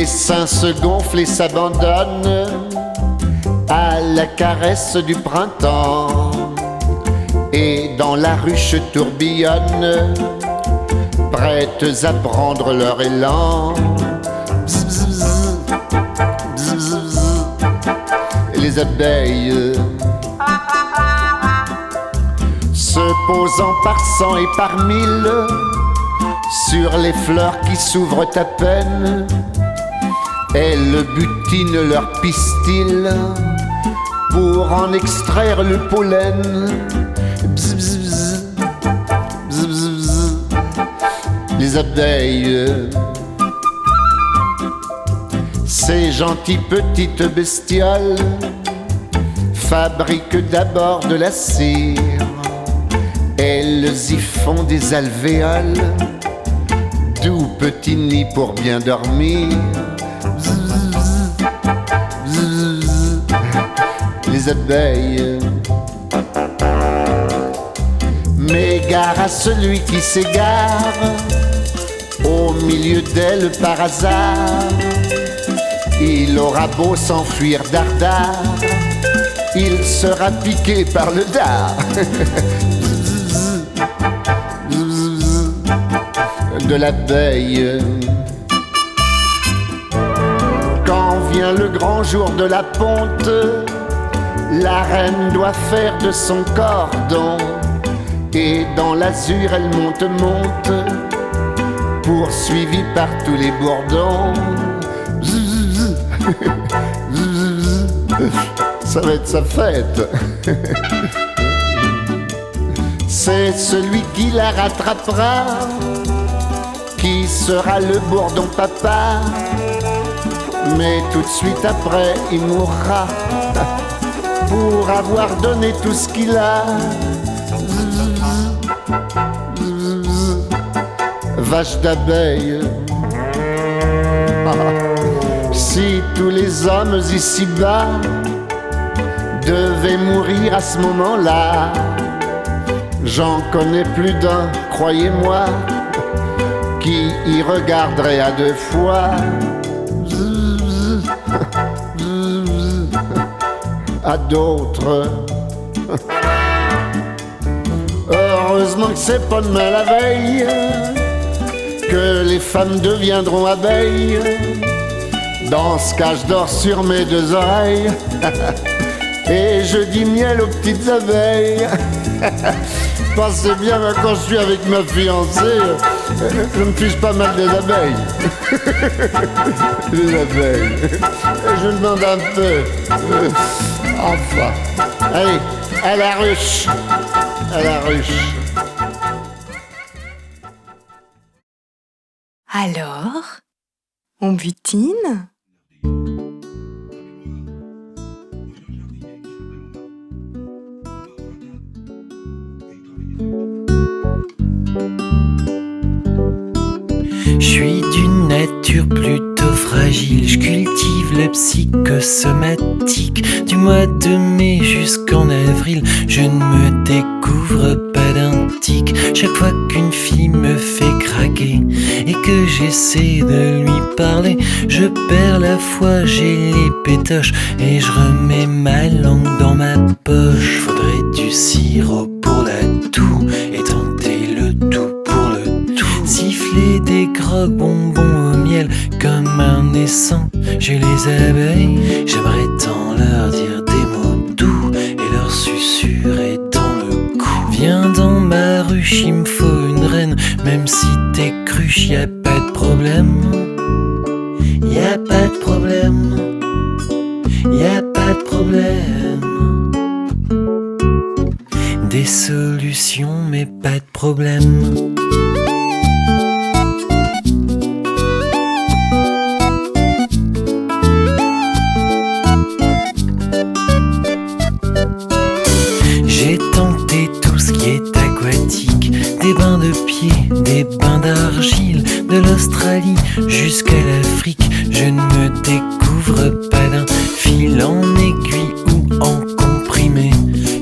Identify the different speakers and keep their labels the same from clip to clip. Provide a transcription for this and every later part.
Speaker 1: seins se gonflent et s'abandonnent à la caresse du printemps. Et dans la ruche tourbillonnent, prêtes à prendre leur élan. Bzz, bzz, bzz. Bzz, bzz, bzz. Et les abeilles se posant par cent et par mille sur les fleurs qui s'ouvrent à peine, elles butinent leur pistil pour en extraire le pollen. Bzz, bzz, bzz. Bzz, bzz, bzz. Les abeilles, ces gentilles petites bestioles, fabriquent d'abord de la cire. Elles y font des alvéoles, doux petits nids pour bien dormir. Bzz, bzz, bzz. Les abeilles. Mais gare à celui qui s'égare au milieu d'elles par hasard. Il aura beau s'enfuir dardard, il sera piqué par le dard. De l'abeille. Quand vient le grand jour de la ponte, la reine doit faire de son cordon, et dans l'azur elle monte, monte, poursuivie par tous les bourdons. Ça va être sa fête. C'est celui qui la rattrapera qui sera le bourdon papa, mais tout de suite après il mourra pour avoir donné tout ce qu'il a. Vache d'abeille. Si tous les hommes ici-bas devaient mourir à ce moment-là, j'en connais plus d'un, croyez-moi, qui y regarderait à deux fois. À d'autres. Heureusement que c'est pas demain la veille que les femmes deviendront abeilles. Dans ce cas, je dors sur mes deux oreilles et je dis miel aux petites abeilles. Pensez bien, quand je suis avec ma fiancée, je me fiche pas mal des abeilles. Les abeilles. Et je demande un peu. Enfin. Allez, à la ruche. À la ruche.
Speaker 2: Alors, on butine ?
Speaker 3: Je suis d'une nature plutôt fragile, je cultive la psychosomatique. Du mois de mai jusqu'en avril, je ne me découvre pas d'un tic. Chaque fois qu'une fille me fait craquer et que j'essaie de lui parler, je perds la foi, j'ai les pétoches et je remets ma langue dans ma poche. Faudrait du sirop pour la toux et tenter le tout pour le tout. Siffler des crocs bonbons au miel comme un essaim chez les abeilles. J'aimerais tant leur dire des mots doux et leur susurrer dans le cou. Viens dans ma ruche, il me faut une reine. Même si t'es cruche, y a pas de problème. Y a pas de problème. Y a pas de problème. Des solutions mais pas de problème. J'ai tenté tout ce qui est aquatique, des bains de pied, des bains d'argile, de l'Australie jusqu'à l'Afrique. Je ne me découvre pas d'un fil en aiguille ou en comprimé.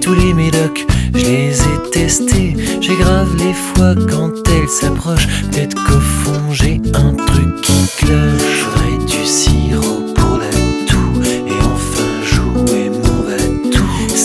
Speaker 3: Tous les médocs, je les ai testés. J'ai grave les fois quand elles s'approchent. Peut-être qu'au fond j'ai un truc qui cloche. Faudrait du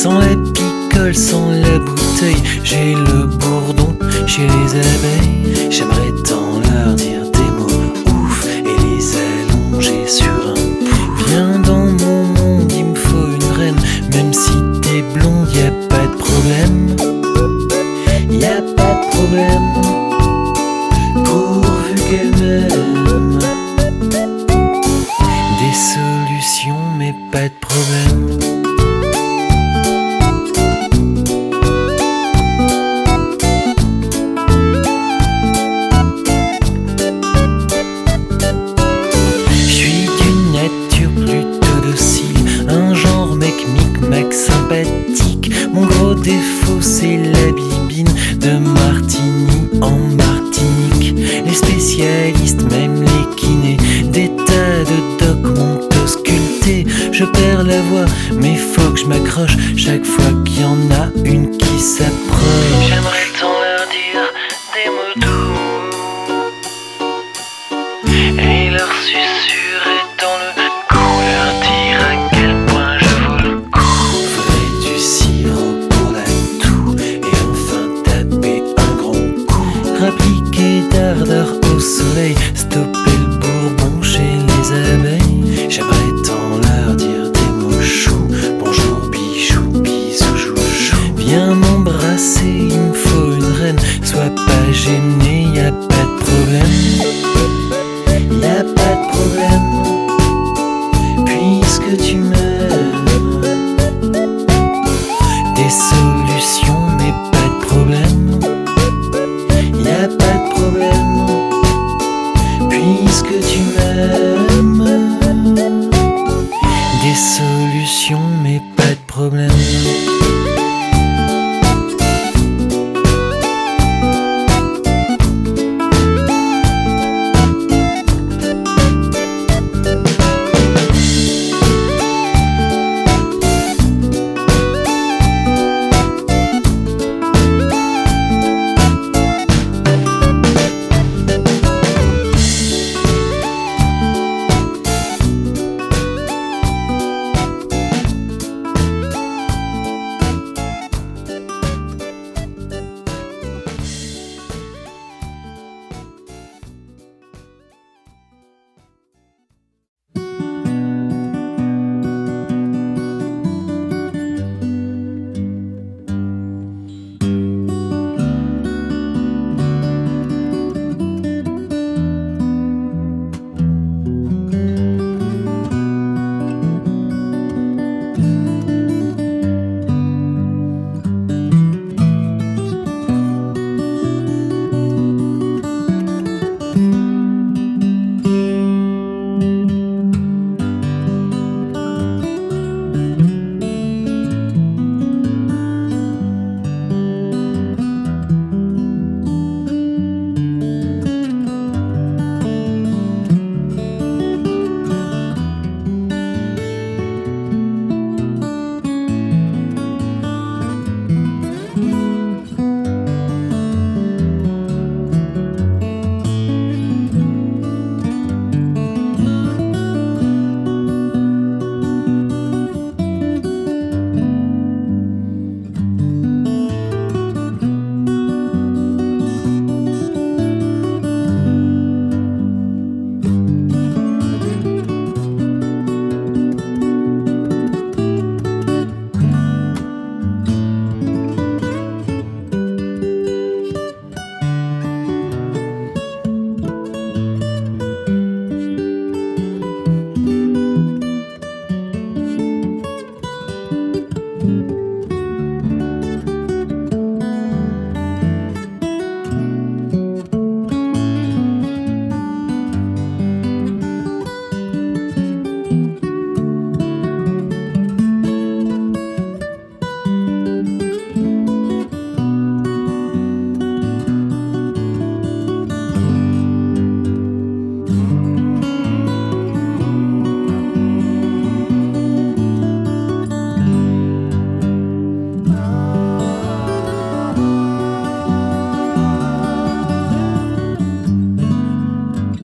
Speaker 3: Sans la picole, sans la bouteille, j'ai le bourdon chez les abeilles. J'aimerais tant leur dire des mots ouf et les allonger sur un pouf. Viens dans mon monde, il me faut une reine. Même si t'es blonde, y a pas de problème. Y a pas de problème, pourvu qu'elle m'aime. Des solutions, mais pas de problème. Sympathique. Mon gros défaut c'est la bibine de Martigny en Martinique. Les spécialistes, même les kinés, des tas de docs m'ont ausculté. Je perds la voix mais faut que je m'accroche chaque fois qu'il y en a une qui s'approche. J'aimerais tant leur dire des mots doux et leur susurrer dans le cou, leur dire à quel point je vaux le coup. Faudrait du sirop pour la toux et enfin taper un grand coup. Rappliquer d'ardeur au soleil, stopper le bourbon chez les abeilles. J'aimerais tant leur dire des mots choux. Bonjour bichou, bisous, chouchou. Viens m'embrasser, il me faut une reine. Sois pas gêné, y a pas de problème. Y a pas de problème, puisque tu m'aimes. Des solutions, mais pas de problème.